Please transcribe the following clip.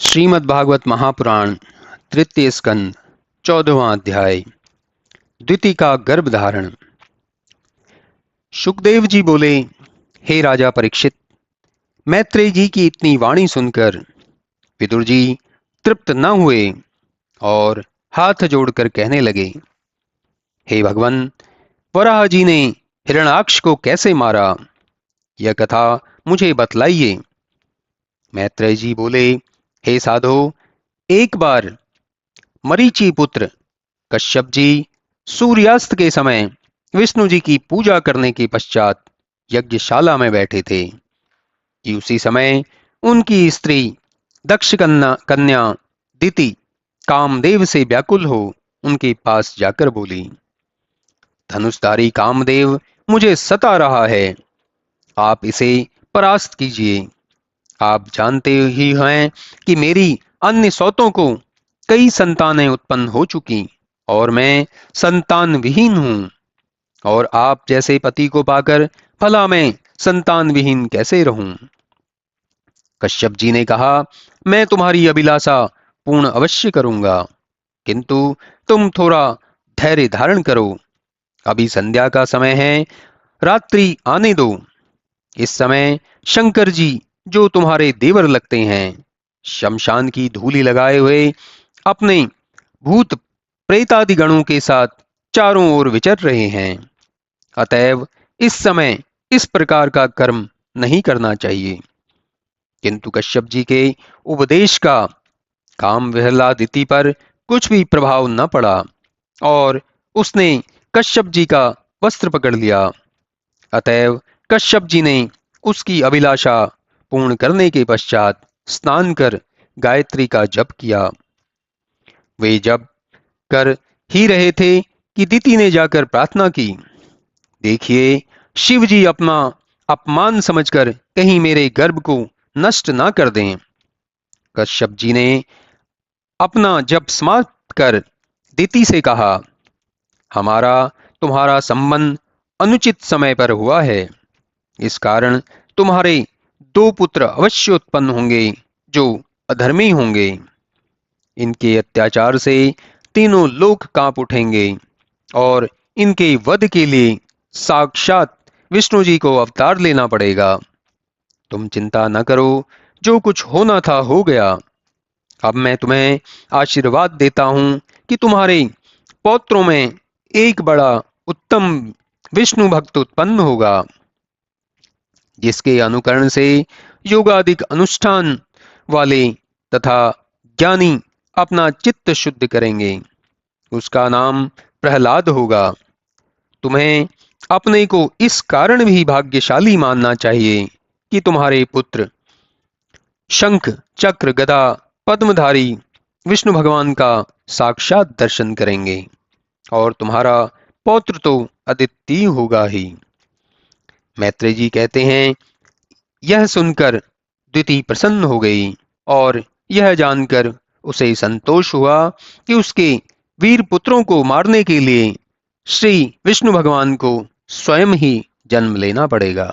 श्रीमद् भागवत महापुराण तृतीय स्कंद 14वां अध्याय द्वितीय का गर्भ धारण। सुखदेव जी बोले, हे राजा परीक्षित, मैत्रेय जी की इतनी वाणी सुनकर विदुर जी तृप्त न हुए और हाथ जोड़कर कहने लगे, हे भगवान, वराह जी ने हिरण्याक्ष को कैसे मारा, यह कथा मुझे बतलाइए। मैत्रेय जी बोले, हे साधो, एक बार मरीचि पुत्र कश्यप जी सूर्यास्त के समय विष्णु जी की पूजा करने के पश्चात यज्ञशाला में बैठे थे कि उसी समय उनकी स्त्री दक्ष कन्या दिति कामदेव से व्याकुल हो उनके पास जाकर बोली, धनुषधारी कामदेव मुझे सता रहा है, आप इसे परास्त कीजिए। आप जानते ही हैं कि मेरी अन्य सौतों को कई संतानें उत्पन्न हो चुकी और मैं संतान विहीन हूं, और आप जैसे पति को पाकर भला मैं संतान विहीन कैसे रहूं। कश्यप जी ने कहा, मैं तुम्हारी अभिलाषा पूर्ण अवश्य करूंगा, किंतु तुम थोड़ा धैर्य धारण करो। अभी संध्या का समय है, रात्रि आने दो। इस समय शंकर जी, जो तुम्हारे देवर लगते हैं, शमशान की धूलि लगाए हुए अपने भूत प्रेतादि गणों के साथ चारों ओर विचर रहे हैं। अतएव इस समय इस प्रकार का कर्म नहीं करना चाहिए। किंतु कश्यप जी के उपदेश का काम विहला दिति पर कुछ भी प्रभाव न पड़ा और उसने कश्यप जी का वस्त्र पकड़ लिया। अतएव कश्यप जी ने उसकी अभिलाषा पूर्ण करने के पश्चात स्नान कर गायत्री का जप किया। वे जप कर ही रहे थे कि दिति ने जाकर प्रार्थना की, देखिए, शिव जी अपना अपमान समझकर कहीं मेरे गर्भ को नष्ट ना कर दें। कश्यप जी ने अपना जप समाप्त कर दिति से कहा, हमारा तुम्हारा संबंध अनुचित समय पर हुआ है, इस कारण तुम्हारे 2 पुत्र अवश्य उत्पन्न होंगे जो अधर्मी होंगे। इनके अत्याचार से तीनों लोक कांप उठेंगे और इनके वध के लिए साक्षात विष्णु जी को अवतार लेना पड़ेगा। तुम चिंता न करो, जो कुछ होना था हो गया। अब मैं तुम्हें आशीर्वाद देता हूं कि तुम्हारे पौत्रों में एक बड़ा उत्तम विष्णु भक्त उत्पन्न होगा, जिसके अनुकरण से योगादिक अनुष्ठान वाले तथा ज्ञानी अपना चित्त शुद्ध करेंगे। उसका नाम प्रहलाद होगा। तुम्हें अपने को इस कारण भी भाग्यशाली मानना चाहिए कि तुम्हारे पुत्र शंख चक्र गदा पद्मधारी विष्णु भगवान का साक्षात दर्शन करेंगे और तुम्हारा पौत्र तो अद्वितीय होगा ही। मैत्रेय जी कहते हैं, यह सुनकर द्विति प्रसन्न हो गई और यह जानकर उसे संतोष हुआ कि उसके वीर पुत्रों को मारने के लिए श्री विष्णु भगवान को स्वयं ही जन्म लेना पड़ेगा।